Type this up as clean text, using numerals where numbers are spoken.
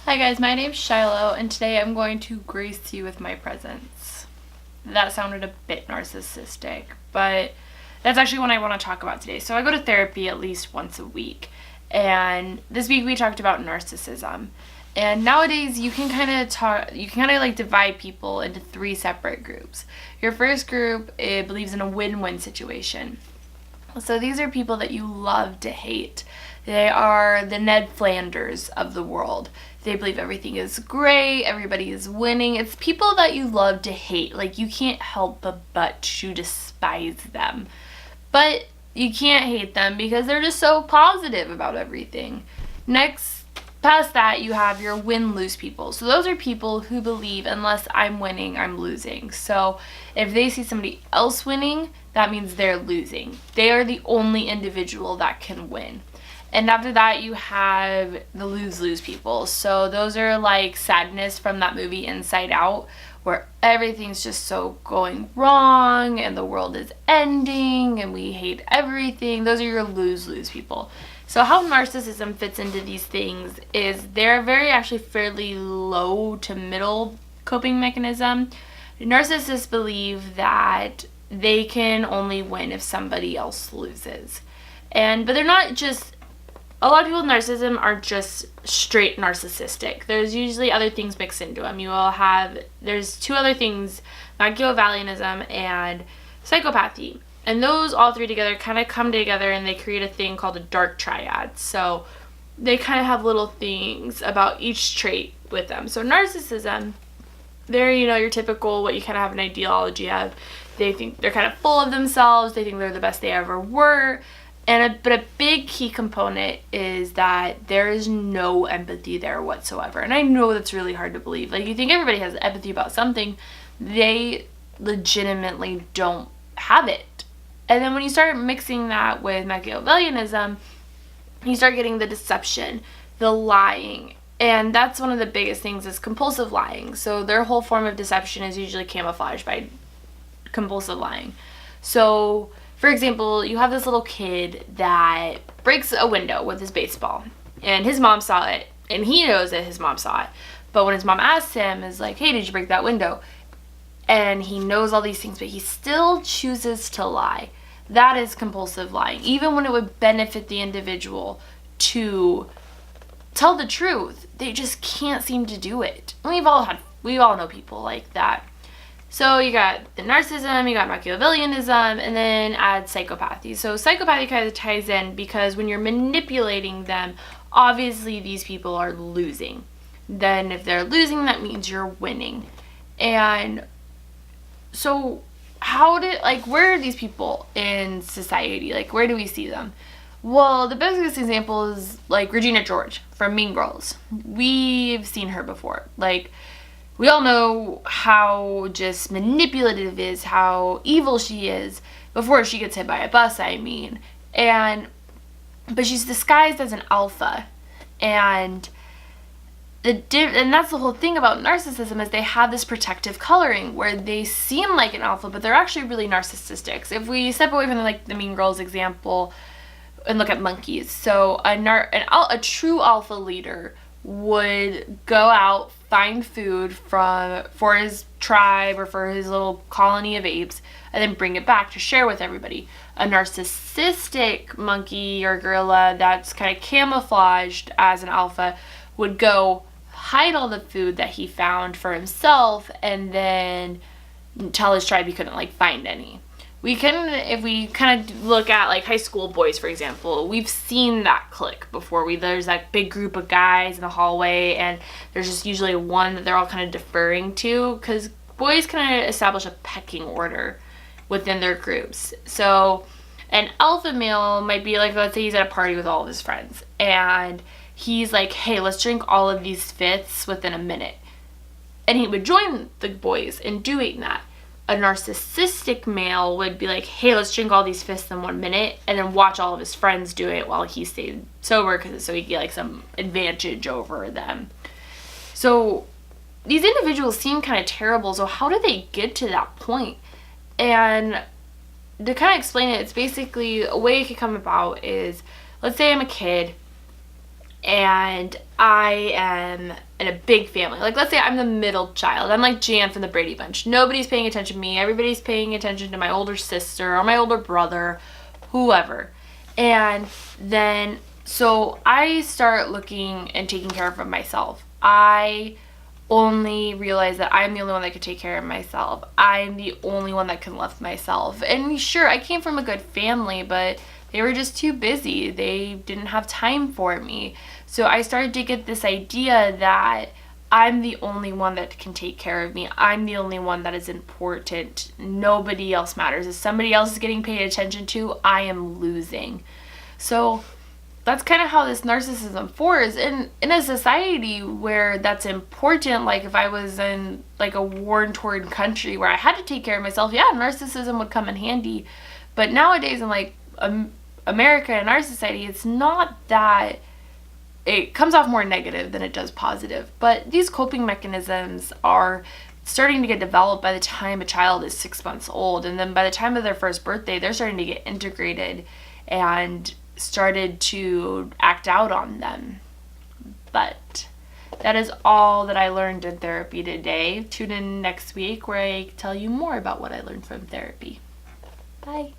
Hi guys, my name's Shiloh, and today I'm going to grace you with my presence. That sounded a bit narcissistic, but that's actually what I want to talk about today. So I go to therapy at least once a week, and this week we talked about narcissism. And nowadays you can kind of like divide people into three separate groups. Your first group believes in a win-win situation. So these are people that you love to hate. They are the Ned Flanders of the world. They believe everything is great, everybody is winning. It's people that you love to hate. Like, you can't help but to despise them. But you can't hate them because they're just so positive about everything. Next, past that, you have your win-lose people. So those are people who believe unless I'm winning, I'm losing. So if they see somebody else winning, that means they're losing. They are the only individual that can win. And after that, you have the lose-lose people. So those are like Sadness from that movie Inside Out, where everything's just so going wrong and the world is ending and we hate everything. Those are your lose-lose people. So how narcissism fits into these things is they're actually fairly low to middle coping mechanism. Narcissists believe that they can only win if somebody else loses. But they're not just, a lot of people with narcissism are just straight narcissistic. There's usually other things mixed into them. There's two other things, Machiavellianism and psychopathy. And those all three together kind of come together and they create a thing called a dark triad. So they kind of have little things about each trait with them. So narcissism, they're, your typical, what you kind of have an ideology of. They think they're kind of full of themselves. They think they're the best they ever were. But a big key component is that there is no empathy there whatsoever. And I know that's really hard to believe. Like, you think everybody has empathy about something. They legitimately don't have it. And then when you start mixing that with Machiavellianism, you start getting the deception, the lying. And that's one of the biggest things is compulsive lying. So their whole form of deception is usually camouflaged by compulsive lying. So, for example, you have this little kid that breaks a window with his baseball. And his mom saw it. And he knows that his mom saw it. But when his mom asks him, is like, hey, did you break that window? And he knows all these things, but he still chooses to lie. That is compulsive lying. Even when it would benefit the individual to tell the truth, they just can't seem to do it. We all know people like that. So you got the narcissism, you got Machiavellianism, and then add psychopathy. So psychopathy kind of ties in because when you're manipulating them, obviously these people are losing. Then if they're losing, that means you're winning. And so where are these people in society? Like, where do we see them? Well, the biggest example is like Regina George from Mean Girls. We've seen her before. Like, we all know how just manipulative is, how evil she is before she gets hit by a bus, I mean. But she's disguised as an alpha. And that's the whole thing about narcissism is they have this protective coloring where they seem like an alpha, but they're actually really narcissistic. So if we step away from the Mean Girls example and look at monkeys, so a true alpha leader would go out, find food for his tribe or for his little colony of apes, and then bring it back to share with everybody. A narcissistic monkey or gorilla that's kind of camouflaged as an alpha would go hide all the food that he found for himself and then tell his tribe he couldn't find any. If we kind of look at high school boys, for example, we've seen that clique before. There's that big group of guys in the hallway, and there's just usually one that they're all kind of deferring to, because boys kind of establish a pecking order within their groups. So an alpha male might be let's say he's at a party with all of his friends, and he's like, hey, let's drink all of these fifths within a minute. And he would join the boys in doing that. A narcissistic male would be like, hey, let's drink all these fifths in 1 minute, and then watch all of his friends do it while he stayed sober, so he could get some advantage over them. So these individuals seem kind of terrible. So how do they get to that point? And to kind of explain it, it's basically a way it could come about is, let's say I'm a kid and I am in a big family. Like, let's say I'm the middle child. I'm like Jan from the Brady Bunch. Nobody's paying attention to me. Everybody's paying attention to my older sister or my older brother, whoever. And then, so I start looking and taking care of myself. I only realize that I'm the only one that could take care of myself. I'm the only one that can love myself. And sure, I came from a good family, but they were just too busy. They didn't have time for me. So I started to get this idea that I'm the only one that can take care of me. I'm the only one that is important. Nobody else matters. If somebody else is getting paid attention to, I am losing. So that's kind of how this narcissism forms in a society where that's important. Like if I was in like a war-torn country where I had to take care of myself, yeah, narcissism would come in handy. But nowadays in like America and our society, it's not that. It comes off more negative than it does positive. But these coping mechanisms are starting to get developed by the time a child is 6 months old, and then by the time of their first birthday, they're starting to get integrated and started to act out on them. But that is all that I learned in therapy today. Tune in next week where I tell you more about what I learned from therapy. Bye.